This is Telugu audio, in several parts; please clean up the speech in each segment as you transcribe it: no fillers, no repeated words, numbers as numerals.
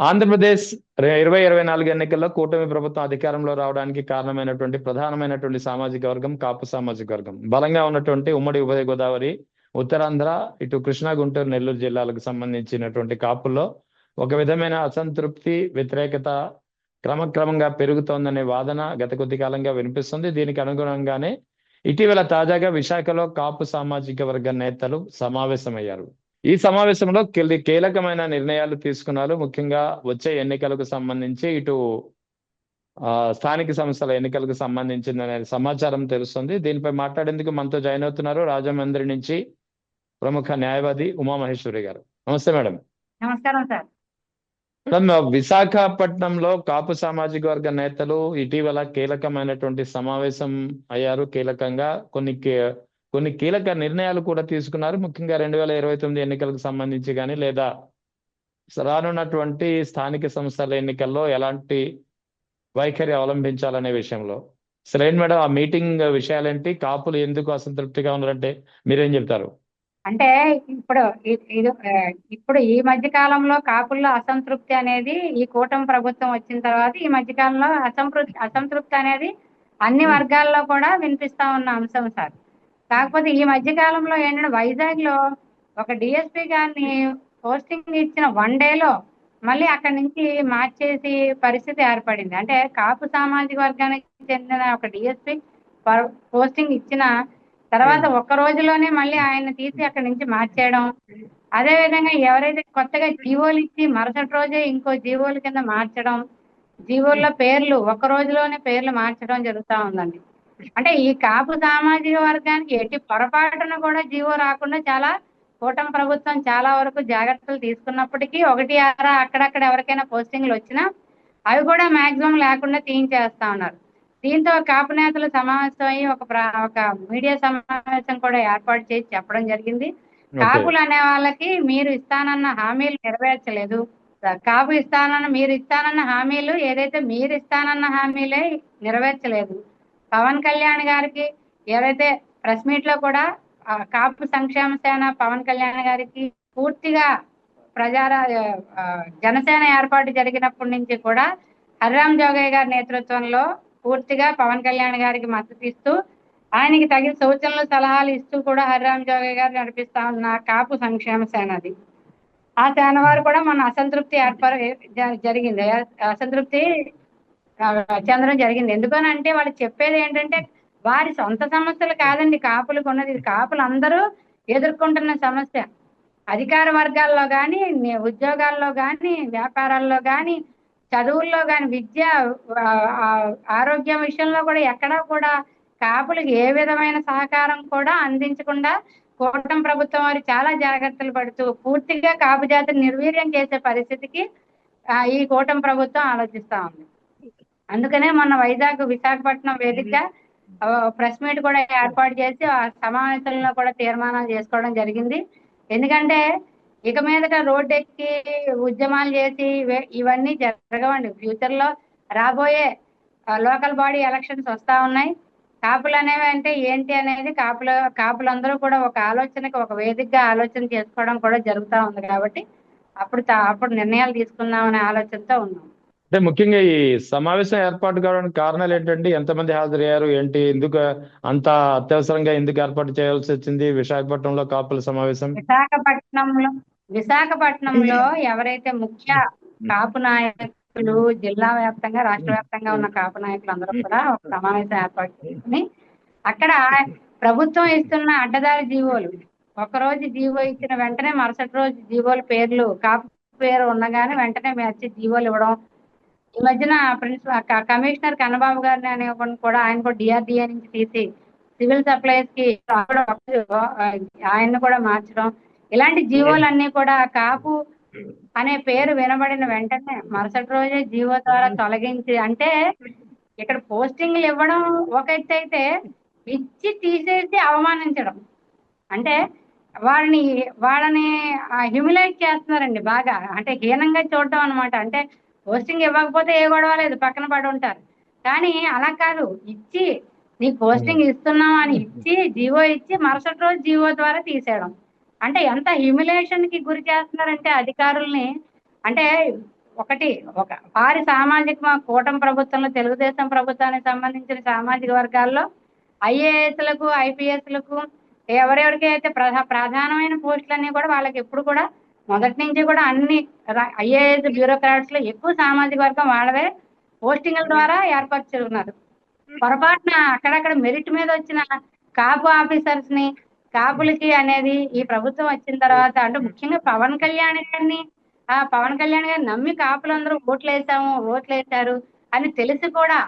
ఆంధ్రప్రదేశ్ 2024 ఎన్నికల్లో కూటమి ప్రభుత్వం అధికారంలో రావడానికి కారణమైనటువంటి ప్రధానమైనటువంటి సామాజిక వర్గం కాపు సామాజిక వర్గం. బలంగా ఉన్నటువంటి ఉమ్మడి ఉభయ గోదావరి, ఉత్తరాంధ్ర, ఇటు కృష్ణా, గుంటూరు, నెల్లూరు జిల్లాలకు సంబంధించినటువంటి కాపుల్లో ఒక విధమైన అసంతృప్తి, వ్యతిరేకత క్రమక్రమంగా పెరుగుతోందనే వాదన గత కొద్ది కాలంగా వినిపిస్తుంది. దీనికి అనుగుణంగానే ఇటీవల తాజాగా విశాఖలో కాపు సామాజిక వర్గ నేతలు సమావేశమయ్యారు. ఈ సమావేశంలో కీలకమైన నిర్ణయాలు తీసుకున్నారు. ముఖ్యంగా వచ్చే ఎన్నికలకు సంబంధించి ఇటు స్థానిక సంస్థల ఎన్నికలకు సంబంధించిన సమాచారం తెలుస్తుంది. దీనిపై మాట్లాడేందుకు మనతో జాయిన్ అవుతున్నారు రాజమండ్రి నుంచి ప్రముఖ న్యాయవాది ఉమామహేశ్వరి గారు. నమస్తే మేడం. నమస్కారం సార్. మేడం, విశాఖపట్నంలో కాపు సామాజిక వర్గ నేతలు ఇటీవల కీలకమైనటువంటి సమావేశం అయ్యారు. కీలకంగా కొన్ని కీలక నిర్ణయాలు కూడా తీసుకున్నారు. ముఖ్యంగా 2029 ఎన్నికలకు సంబంధించి కానీ లేదా రానున్నటువంటి స్థానిక సంస్థల ఎన్నికల్లో ఎలాంటి వైఖరి అవలంబించాలనే విషయంలో. అసలు ఏంటి మేడం ఆ మీటింగ్ విషయాలేంటి? కాపులు ఎందుకు అసంతృప్తిగా ఉన్నారంటే మీరేం చెప్తారు? అంటే ఇప్పుడు ఈ మధ్య కాలంలో కాపుల్లో అసంతృప్తి అనేది ఈ కూటమి ప్రభుత్వం వచ్చిన తర్వాత ఈ మధ్య కాలంలో అసంతృప్తి అనేది అన్ని వర్గాల్లో కూడా వినిపిస్తా ఉన్న అంశం సార్. కాకపోతే ఈ మధ్య కాలంలో ఏంటంటే వైజాగ్ లో ఒక డిఎస్పీ గారిని పోస్టింగ్ ఇచ్చిన 1 డేలో మళ్ళీ అక్కడి నుంచి మార్చేసి పరిస్థితి ఏర్పడింది. అంటే కాపు సామాజిక వర్గానికి చెందిన ఒక డిఎస్పీ పోస్టింగ్ ఇచ్చిన తర్వాత ఒక్క రోజులోనే మళ్ళీ ఆయన తీసి అక్కడి నుంచి మార్చేయడం, అదే విధంగా ఎవరైతే కొత్తగా జీవోలు ఇచ్చి మరుసటి రోజే ఇంకో జీవోల కింద మార్చడం, జీవోల్లో పేర్లు ఒక్క రోజులోనే పేర్లు మార్చడం జరుగుతూ ఉందండి. అంటే ఈ కాపు సామాజిక వర్గానికి ఎట్టి పొరపాటున కూడా జీవో రాకుండా చాలా కూటమి ప్రభుత్వం చాలా వరకు జాగ్రత్తలు తీసుకున్నప్పటికీ ఒకటి ఆరా అక్కడక్కడ ఎవరికైనా పోస్టింగ్లు వచ్చినా అవి కూడా మాక్సిమం లేకుండా తీయించేస్తా ఉన్నారు. దీంతో కాపు నేతలు సమావేశమై ఒక మీడియా సమావేశం కూడా ఏర్పాటు చేసి చెప్పడం జరిగింది. కాపులు అనే వాళ్ళకి మీరు ఇస్తానన్న హామీలు నెరవేర్చలేదు. కాపు మీరు ఇస్తానన్న హామీలు ఏదైతే మీరు ఇస్తానన్న హామీలే నెరవేర్చలేదు. పవన్ కళ్యాణ్ గారికి ఏదైతే ప్రెస్ మీట్ లో కూడా కాపు సంక్షేమ సేన పవన్ కళ్యాణ్ గారికి పూర్తిగా జనసేన ఏర్పాటు జరిగినప్పటి నుంచి కూడా హరిరామ్ జోగయ్య గారి నేతృత్వంలో పూర్తిగా పవన్ కళ్యాణ్ గారికి మద్దతు ఇస్తూ ఆయనకి తగిన సూచనలు సలహాలు ఇస్తూ కూడా హరిరామ్ జోగయ్య గారు నడిపిస్తా ఉన్న కాపు సంక్షేమ సేన అది. ఆ సేన వారు కూడా మన అసంతృప్తి జరిగింది. అసంతృప్తి చెందడం జరిగింది. ఎందుకనంటే వాళ్ళు చెప్పేది ఏంటంటే వారి సొంత సమస్యలు కాదండి కాపులకు ఉన్నది. కాపులు అందరూ ఎదుర్కొంటున్న సమస్య. అధికార వర్గాల్లో కానీ, ఉద్యోగాల్లో కానీ, వ్యాపారాల్లో కానీ, చదువుల్లో కానీ, విద్య, ఆరోగ్యం విషయంలో కూడా ఎక్కడా కూడా కాపులకు ఏ విధమైన సహకారం కూడా అందించకుండా కూటమి ప్రభుత్వం వారు చాలా జాగ్రత్తలు పడుతూ పూర్తిగా కాపు జాతిని నిర్వీర్యం చేసే పరిస్థితికి ఈ కూటమి ప్రభుత్వం ఆలోచిస్తా ఉంది. అందుకనే మొన్న విశాఖపట్నం వేదికగా ప్రెస్ మీట్ కూడా ఏర్పాటు చేసి ఆ సమావేశంలో కూడా తీర్మానాలు చేసుకోవడం జరిగింది. ఎందుకంటే ఇక మీదట రోడ్డు ఎక్కి ఉద్యమాలు చేసి ఇవన్నీ జరగవండి. ఫ్యూచర్ లో రాబోయే లోకల్ బాడీ ఎలక్షన్స్ వస్తా ఉన్నాయి. కాపులు అనేవి అంటే ఏంటి అనేది కాపులందరూ కూడా ఒక వేదికగా ఆలోచన చేసుకోవడం కూడా జరుగుతూ ఉంది. కాబట్టి అప్పుడు నిర్ణయాలు తీసుకుందామనే ఆలోచనతో ఉన్నాం. అంటే ముఖ్యంగా ఈ సమావేశం ఏర్పాటు కావడానికి కారణాలు ఏంటంటే ఎంతమంది హాజరయ్యారు, ఏంటి, ఎందుకు అంత అత్యవసరంగా ఎందుకు ఏర్పాటు చేయాల్సి వచ్చింది విశాఖపట్నంలో కాపుల సమావేశం? విశాఖపట్నంలో ఎవరైతే ముఖ్య కాపు నాయకులు జిల్లా వ్యాప్తంగా రాష్ట్ర వ్యాప్తంగా ఉన్న కాపు నాయకులు అందరూ కూడా ఒక సమావేశం ఏర్పాటు చేసుకుని అక్కడ ప్రభుత్వం ఇస్తున్న అడ్డదారి జీవోలు ఒకరోజు జీవో ఇచ్చిన వెంటనే మరుసటి రోజు జీవోల పేర్లు కాపు పేరు ఉండగానే వెంటనే వచ్చి జీవోలు ఇవ్వడం. ఈ మధ్యన కమిషనర్ కన్నబాబు గారిని అనే కూడా ఆయన కూడా డిఆర్డిఏ నుంచి తీసి సివిల్ సప్లైస్ కి ఆయన్ని కూడా మార్చడం, ఇలాంటి జీవోలన్నీ కూడా కాపు అనే పేరు వినబడిన వెంటనే మరుసటి రోజే జీవో ద్వారా తొలగించి, అంటే ఇక్కడ పోస్టింగ్లు ఇవ్వడం ఒక ఎత్తు అయితే ఇచ్చి తీసేసి అవమానించడం, అంటే వాళ్ళని హ్యూమిలైట్ చేస్తున్నారండి బాగా, అంటే హీనంగా చూడటం అనమాట. అంటే పోస్టింగ్ ఇవ్వకపోతే ఏ గొడవ లేదు, పక్కన పడి ఉంటారు. కానీ అలా కాదు, ఇచ్చి నీకు పోస్టింగ్ ఇస్తున్నాం అని ఇచ్చి జీవో ఇచ్చి మరుసటి రోజు జీవో ద్వారా తీసేయడం. అంటే ఎంత హ్యూమిలేషన్ కి గురి చేస్తున్నారంటే అధికారుల్ని. అంటే ఒకటి ఒక వారి సామాజిక కూటమి ప్రభుత్వంలో తెలుగుదేశం ప్రభుత్వానికి సంబంధించిన సామాజిక వర్గాల్లో ఐఏఎస్లకు ఐపీఎస్లకు ఎవరెవరికైతే ప్రధానమైన పోస్టులన్నీ కూడా వాళ్ళకి ఎప్పుడు కూడా మొదటి నుంచి కూడా అన్ని ఐఏఎస్ బ్యూరోక్రాట్స్ లో ఎక్కువ సామాజిక వర్గం వాళ్ళవే పోస్టింగ్ల ద్వారా ఏర్పరచుకున్నారు. పొరపాటున అక్కడక్కడ మెరిట్ మీద వచ్చిన కాపు ఆఫీసర్స్ ని కాపులకి అనేది ఈ ప్రభుత్వం వచ్చిన తర్వాత అంటే ముఖ్యంగా పవన్ కళ్యాణ్ గారిని నమ్మి కాపులందరూ ఓట్లేశారు అని తెలిసి కూడా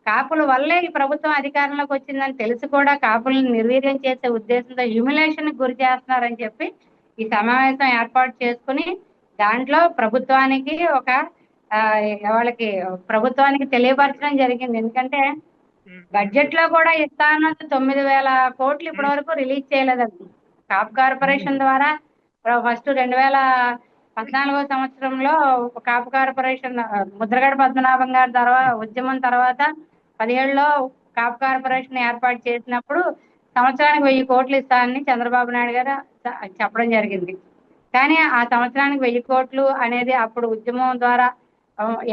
కాపుల వల్లే ఈ ప్రభుత్వం అధికారంలోకి వచ్చిందని తెలిసి కూడా కాపులను నిర్వీర్యం చేసే ఉద్దేశంతో హ్యూమిలేషన్ గురి చేస్తున్నారని చెప్పి ఈ సమావేశం ఏర్పాటు చేసుకుని దాంట్లో ప్రభుత్వానికి ప్రభుత్వానికి తెలియపరచడం జరిగింది. ఎందుకంటే బడ్జెట్ లో కూడా ఇస్తానన్న 9,000 కోట్లు ఇప్పటి వరకు రిలీజ్ చేయలేదండి. కాప్ కార్పొరేషన్ ద్వారా ఫస్ట్ 2014 సంవత్సరంలో కాపు కార్పొరేషన్ ముద్రగడ పద్మనాభం గారి తర్వాత ఉద్యమం తర్వాత 17లో కాపు కార్పొరేషన్ ఏర్పాటు చేసినప్పుడు సంవత్సరానికి 1000 కోట్లు ఇస్తానని చంద్రబాబు నాయుడు గారు చెప్పడం జరిగింది. కానీ ఆ సంవత్సరానికి 1000 కోట్లు అనేది అప్పుడు ఉద్యమం ద్వారా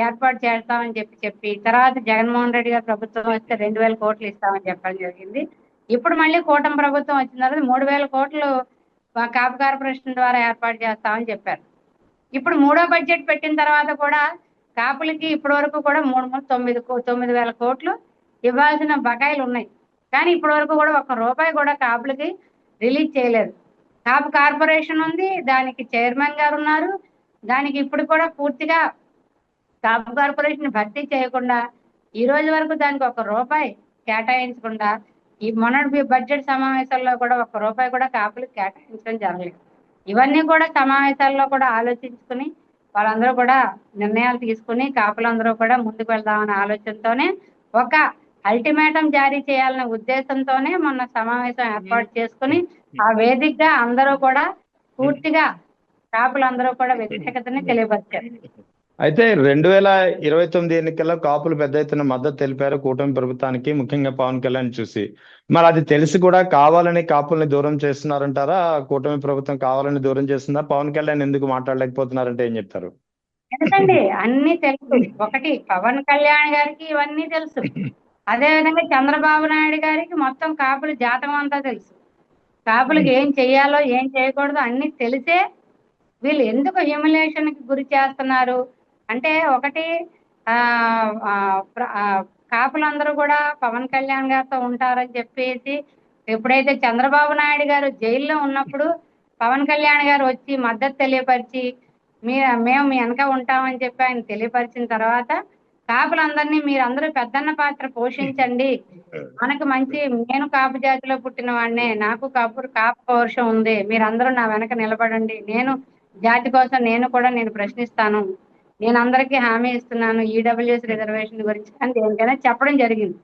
ఏర్పాటు చేస్తామని చెప్పి తర్వాత జగన్మోహన్ రెడ్డి గారు ప్రభుత్వం వస్తే 2,000 కోట్లు ఇస్తామని చెప్పడం జరిగింది. ఇప్పుడు మళ్ళీ కూటమి ప్రభుత్వం వచ్చిన తర్వాత 3,000 కోట్లు కాపు కార్పొరేషన్ ద్వారా ఏర్పాటు చేస్తామని చెప్పారు. ఇప్పుడు మూడో బడ్జెట్ పెట్టిన తర్వాత కూడా కాపులకి ఇప్పటి వరకు కూడా 9,000 కోట్లు ఇవ్వాల్సిన బకాయిలు ఉన్నాయి. కానీ ఇప్పటి వరకు కూడా ₹1 కూడా కాపులకి రిలీజ్ చేయలేదు. కాపు కార్పొరేషన్ ఉంది, దానికి చైర్మన్ గారు ఉన్నారు. దానికి ఇప్పుడు కూడా పూర్తిగా కాపు కార్పొరేషన్ భర్తీ చేయకుండా ఈ రోజు వరకు దానికి ₹1 కేటాయించకుండా ఈ మొన్నటి బడ్జెట్ సమావేశాల్లో కూడా ₹1 కూడా కాపులకు కేటాయించడం జరగలేదు. ఇవన్నీ కూడా సమావేశాల్లో కూడా ఆలోచించుకుని వాళ్ళందరూ కూడా నిర్ణయాలు తీసుకుని కాపులందరూ కూడా ముందుకు వెళ్దామనే ఆలోచనతోనే ఒక అల్టిమేటం జారీ చేయాలనే ఉద్దేశంతోనే మొన్న సమావేశం ఏర్పాటు చేసుకుని ఆ వేదికగా అందరూ కూడా పూర్తిగా కాపులందరూ కూడా వ్యతిరేకతని తెలియపరిచారు. అయితే 2029 ఎన్నికల్లో కాపులు పెద్ద ఎత్తున మద్దతు తెలిపారు కూటమి ప్రభుత్వానికి, ముఖ్యంగా పవన్ కళ్యాణ్ చూసి. మరి అది తెలిసి కూడా కావాలని కాపుల్ని దూరం చేస్తున్నారంటారా? కూటమి ప్రభుత్వం కావాలని దూరం చేస్తుందా? పవన్ కళ్యాణ్ ఎందుకు మాట్లాడలేకపోతున్నారంటే ఏం చెప్తారు? ఎందుకండి అన్ని తెలుసు. ఒకటి పవన్ కళ్యాణ్ గారికి ఇవన్నీ తెలుసు. అదే విధంగా చంద్రబాబు నాయుడు గారికి మొత్తం కాపుల జాతకం అంతా తెలుసు. కాపులకు ఏం చెయ్యాలో ఏం చేయకూడదు అన్ని తెలిసే వీళ్ళు ఎందుకు హ్యూమిలేషన్ కి గురి చేస్తున్నారు అంటే ఒకటి కాపులందరూ కూడా పవన్ కళ్యాణ్ గారితో ఉంటారని చెప్పేసి ఎప్పుడైతే చంద్రబాబు నాయుడు గారు జైల్లో ఉన్నప్పుడు పవన్ కళ్యాణ్ గారు వచ్చి మద్దతు తెలియపరిచి మేము మీ వెనక ఉంటామని చెప్పి ఆయన తెలియపరిచిన తర్వాత కాపులందరినీ మీరందరూ పెద్దన్న పాత్ర పోషించండి, మనకు మంచి నేను కాపు జాతిలో పుట్టిన వాడినే, నాకు కాపు పౌరుషం ఉంది, మీరందరూ నా వెనక నిలబడండి, నేను జాతి కోసం నేను ప్రశ్నిస్తాను, నేను అందరికీ హామీ ఇస్తున్నాను ఈడబ్ల్యూఎస్ రిజర్వేషన్ గురించి అని దేనికైనా చెప్పడం జరిగింది.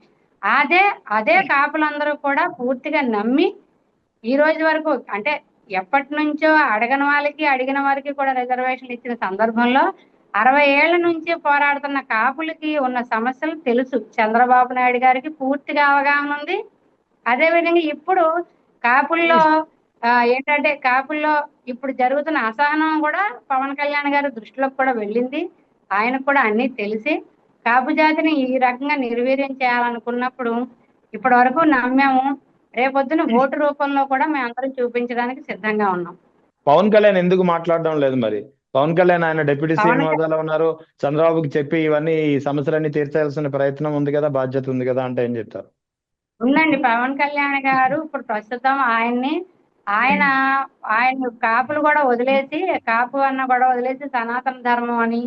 అదే కాపులందరూ కూడా పూర్తిగా నమ్మి ఈ రోజు వరకు అంటే ఎప్పటి నుంచో అడగని వాళ్ళకి అడిగిన వారికి కూడా రిజర్వేషన్లు ఇచ్చిన సందర్భంలో 60 ఏళ్ల నుంచి పోరాడుతున్న కాపులకి ఉన్న సమస్యలు తెలుసు. చంద్రబాబు నాయుడు గారికి పూర్తిగా అవగాహన ఉంది. అదేవిధంగా ఇప్పుడు కాపుల్లో కాపుల్లో ఇప్పుడు జరుగుతున్న అసహనం కూడా పవన్ కళ్యాణ్ గారి దృష్టిలోకి కూడా వెళ్ళింది. ఆయనకు కూడా అన్ని తెలిసి కాపు జాతిని ఈ రకంగా నిర్వీర్యం చేయాలనుకున్నప్పుడు ఇప్పటి వరకు నమ్మాము, రేపొద్దున ఓటు రూపంలో కూడా మేము అందరం చూపించడానికి సిద్ధంగా ఉన్నాం. పవన్ కళ్యాణ్ ఎందుకు మాట్లాడడం లేదు? మరి పవన్ కళ్యాణ్ ఆయన డిప్యూటీ సీఎం హోదాలో ఉన్నారు, చంద్రబాబుకి చెప్పి ఇవన్నీ సమస్యలన్నీ తీర్చాల్సిన ప్రయత్నం ఉంది కదా, బాధ్యత ఉంది కదా అంటే ఏం చెప్తారు? ఉందండి. పవన్ కళ్యాణ్ గారు ఇప్పుడు ప్రస్తుతం ఆయన కాపులు కూడా వదిలేసి కాపు అన్న కూడా వదిలేసి సనాతన ధర్మం అని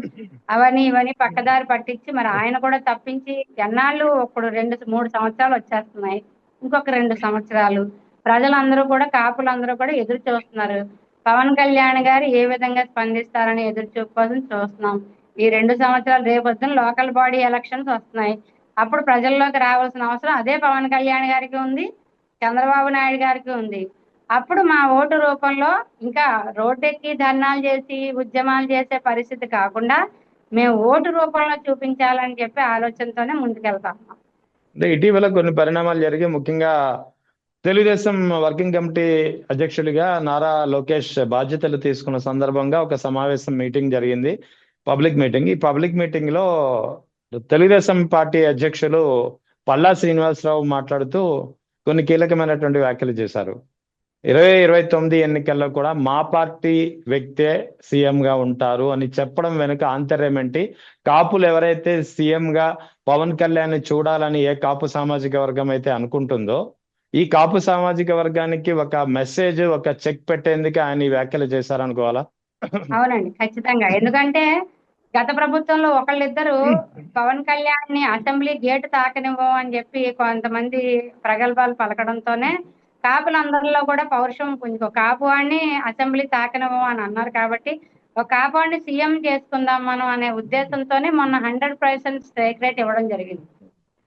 అవన్నీ ఇవన్నీ పక్కదారి పట్టించి మరి ఆయన కూడా తప్పించి ఎన్నాళ్ళు ఇప్పుడు 2-3 సంవత్సరాలు వచ్చేస్తున్నాయి, ఇంకొక 2 సంవత్సరాలు ప్రజలందరూ కూడా కాపులందరూ కూడా ఎదురు చూస్తున్నారు. పవన్ కళ్యాణ్ గారు ఏ విధంగా స్పందిస్తారని ఎదురు చూపుకోసం చూస్తున్నాం. ఈ 2 సంవత్సరాలు రేపొద్దున లోకల్ బాడీ ఎలక్షన్స్ వస్తున్నాయి. అప్పుడు ప్రజల్లోకి రావాల్సిన అవసరం అదే పవన్ కళ్యాణ్ గారికి ఉంది, చంద్రబాబు నాయుడు గారికి ఉంది. అప్పుడు మా ఓటు రూపంలో ఇంకా రోడ్డెక్కి ధర్నాలు చేసి ఉద్యమాలు చేసే పరిస్థితి కాకుండా మేము ఓటు రూపంలో చూపించాలని చెప్పి ఆలోచనతోనే ముందుకెళ్తాం. అంటే ఇటీవల కొన్ని పరిణామాలు జరిగి ముఖ్యంగా తెలుగుదేశం వర్కింగ్ కమిటీ అధ్యక్షుడిగా నారా లోకేష్ బాధ్యతలు తీసుకున్న సందర్భంగా ఒక సమావేశం మీటింగ్ జరిగింది. ఈ పబ్లిక్ మీటింగ్ లో తెలుగుదేశం పార్టీ అధ్యక్షులు పల్లా శ్రీనివాసరావు మాట్లాడుతూ కొన్ని కీలకమైనటువంటి వ్యాఖ్యలు చేశారు. 2029 ఎన్నికల్లో కూడా మా పార్టీ వ్యక్తే సీఎం గా ఉంటారు అని చెప్పడం వెనుక ఆంతర్యం ఏంటి? కాపులు ఎవరైతే సీఎం గా పవన్ కళ్యాణ్ చూడాలని ఏ కాపు సామాజిక వర్గం అయితే అనుకుంటుందో, ఈ కాపు సామాజిక వర్గానికి ఒక మెసేజ్, ఒక చెక్ పెట్టేందుకు ఆయన ఈ వ్యాఖ్యలు చేశారనుకోవాలా? అవునండి, ఖచ్చితంగా. ఎందుకంటే గత ప్రభుత్వంలో ఒకళ్ళిద్దరు పవన్ కళ్యాణ్ ని అసెంబ్లీ గేటు తాకనివ్వం అని చెప్పి కొంతమంది ప్రగల్భాలు పలకడంతోనే కాపులందరిలో కూడా పౌరుషం పుంజుకో కాపు వాడిని అసెంబ్లీ తాకనివ్వం అని అన్నారు. కాబట్టి ఒక కాపు వాడిని సీఎం చేసుకుందాం మనం అనే ఉద్దేశంతోనే మొన్న 100% స్ట్రైక్ రేట్ ఇవ్వడం జరిగింది.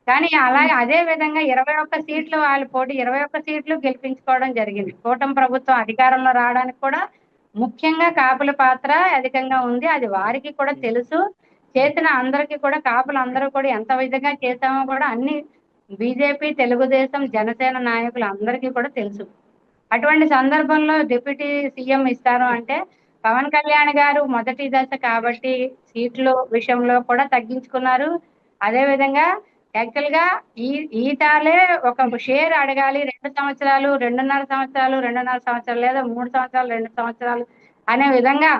కానీ అలాగే అదే విధంగా 21 సీట్లు వాళ్ళు పోటీ 21 సీట్లు గెలిపించుకోవడం జరిగింది. కూటమి ప్రభుత్వం అధికారంలో రావడానికి కూడా ముఖ్యంగా కాపుల పాత్ర అధికంగా ఉంది. అది వారికి కూడా తెలుసు. చేసిన అందరికీ కూడా కాపులు అందరూ కూడా ఎంత విధంగా చేశామో కూడా అన్ని బీజేపీ, తెలుగుదేశం, జనసేన నాయకులు అందరికీ కూడా తెలుసు. అటువంటి సందర్భంలో డిప్యూటీ సీఎం ఇస్తారు అంటే పవన్ కళ్యాణ్ గారు మొదటి దశ కాబట్టి సీట్ల విషయంలో కూడా తగ్గించుకున్నారు. అదే విధంగా యాక్చువల్ గా ఈ తాలే ఒక షేర్ అడగాలి 2 సంవత్సరాలు, 2.5 సంవత్సరాలు, 2.5 సంవత్సరాలు లేదా 3 సంవత్సరాలు, 2 సంవత్సరాలు అనే విధంగా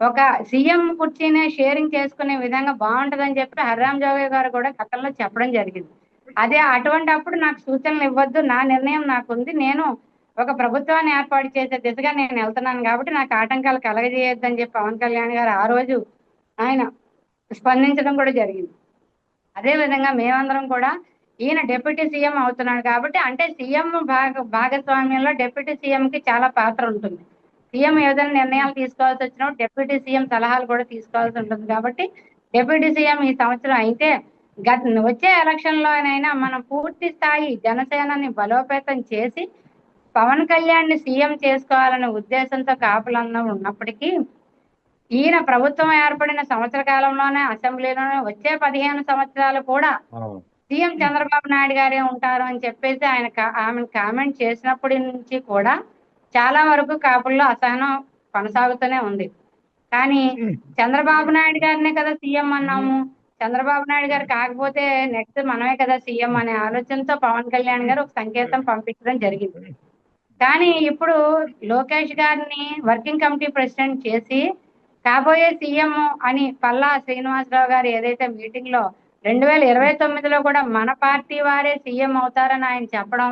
ఒక సీఎం కుర్చీనే షేరింగ్ చేసుకునే విధంగా బాగుంటదని చెప్పి హర్రామ్ జోగయ్య గారు కూడా గతంలో చెప్పడం జరిగింది. అదే అటువంటి అప్పుడు నాకు సూచనలు ఇవ్వద్దు, నా నిర్ణయం నాకుంది, నేను ఒక ప్రభుత్వాన్ని ఏర్పాటు చేసే దిశగా నేను వెళ్తున్నాను కాబట్టి నాకు ఆటంకాలు కలగజేయొద్దని చెప్పి పవన్ కళ్యాణ్ గారు ఆ రోజు ఆయన స్పందించడం కూడా జరిగింది. అదే విధంగా మేమందరం కూడా ఈయన డిప్యూటీ సీఎం అవుతున్నాడు కాబట్టి అంటే సీఎం భాగస్వామ్యంలో డిప్యూటీ సీఎం కి చాలా పాత్ర ఉంటుంది. సీఎం ఏదైనా నిర్ణయాలు తీసుకోవాల్సి వచ్చినప్పుడు డిప్యూటీ సీఎం సలహాలు కూడా తీసుకోవాల్సి ఉంటుంది. కాబట్టి డిప్యూటీ సీఎం ఈ సంవత్సరం అయితే వచ్చే ఎలక్షన్ లోనైనా మనం పూర్తి స్థాయి జనసేనని బలోపేతం చేసి పవన్ కళ్యాణ్ ని సీఎం చేసుకోవాలనే ఉద్దేశంతో కాపులందరూ ఉన్నప్పటికీ ఈయన ప్రభుత్వం ఏర్పడిన సంవత్సర కాలంలోనే అసెంబ్లీలోనే వచ్చే 15 సంవత్సరాలు కూడా సీఎం చంద్రబాబు నాయుడు గారే ఉంటారు అని చెప్పేసి ఆమె కామెంట్ చేసినప్పటి నుంచి కూడా చాలా వరకు కాపుల్లో అసహనం కొనసాగుతూనే ఉంది. కానీ చంద్రబాబు నాయుడు గారినే కదా సీఎం అన్నాము, చంద్రబాబు నాయుడు గారు కాకపోతే నెక్స్ట్ మనమే కదా సీఎం అనే ఆలోచనతో పవన్ కళ్యాణ్ గారు ఒక సంకేతం పంపించడం జరిగింది. కానీ ఇప్పుడు లోకేష్ గారిని వర్కింగ్ కమిటీ ప్రెసిడెంట్ చేసి కాబోయే సీఎం అని పల్లా శ్రీనివాసరావు గారు ఏదైతే మీటింగ్ లో 2029లో కూడా మన పార్టీ వారే సీఎం అవుతారని ఆయన చెప్పడం,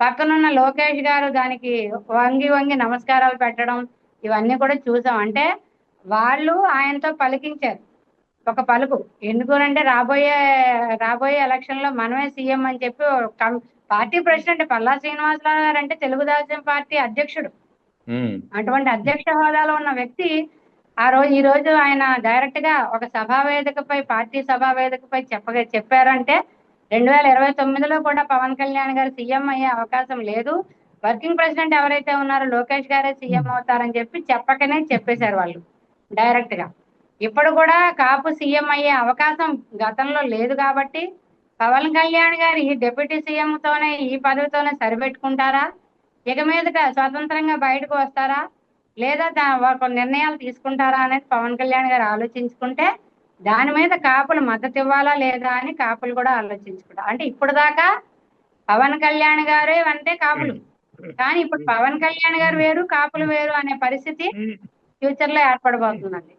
పక్కనున్న లోకేష్ గారు దానికి వంగి వంగి నమస్కారాలు పెట్టడం, ఇవన్నీ కూడా చూసాం. అంటే వాళ్ళు ఆయనతో పలికించారు ఒక పలుకు. ఎందుకునంటే రాబోయే ఎలక్షన్ లో మనమే సీఎం అని చెప్పి పార్టీ ప్రెసిడెంట్ పల్లా శ్రీనివాసరావు గారు అంటే తెలుగుదేశం పార్టీ అధ్యక్షుడు. అటువంటి అధ్యక్ష హోదాలో ఉన్న వ్యక్తి ఈ రోజు ఆయన డైరెక్ట్ గా ఒక పార్టీ సభా వేదికపై చెప్పారంటే 2029లో కూడా పవన్ కళ్యాణ్ గారు సీఎం అయ్యే అవకాశం లేదు, వర్కింగ్ ప్రెసిడెంట్ ఎవరైతే ఉన్నారో లోకేష్ గారే సీఎం అవుతారని చెప్పి చెప్పకనే చెప్పేశారు వాళ్ళు డైరెక్ట్ గా. ఇప్పుడు కూడా కాపు సీఎం అయ్యే అవకాశం గతంలో లేదు కాబట్టి పవన్ కళ్యాణ్ గారు ఈ డిప్యూటీ సీఎం తోనే ఈ పదవితోనే సరిపెట్టుకుంటారా, ఇక మీదట స్వతంత్రంగా బయటకు వస్తారా, లేదా ఒక నిర్ణయాలు తీసుకుంటారా అనేది పవన్ కళ్యాణ్ గారు ఆలోచించుకుంటే దాని మీద కాపులు మద్దతు ఇవ్వాలా లేదా అని కాపులు కూడా ఆలోచించుకుంటారు. అంటే ఇప్పుడు దాకా పవన్ కళ్యాణ్ గారే అంటే కాపులు, కానీ ఇప్పుడు పవన్ కళ్యాణ్ గారు వేరు, కాపులు వేరు అనే పరిస్థితి ఫ్యూచర్ లో ఏర్పడబోతుందండి.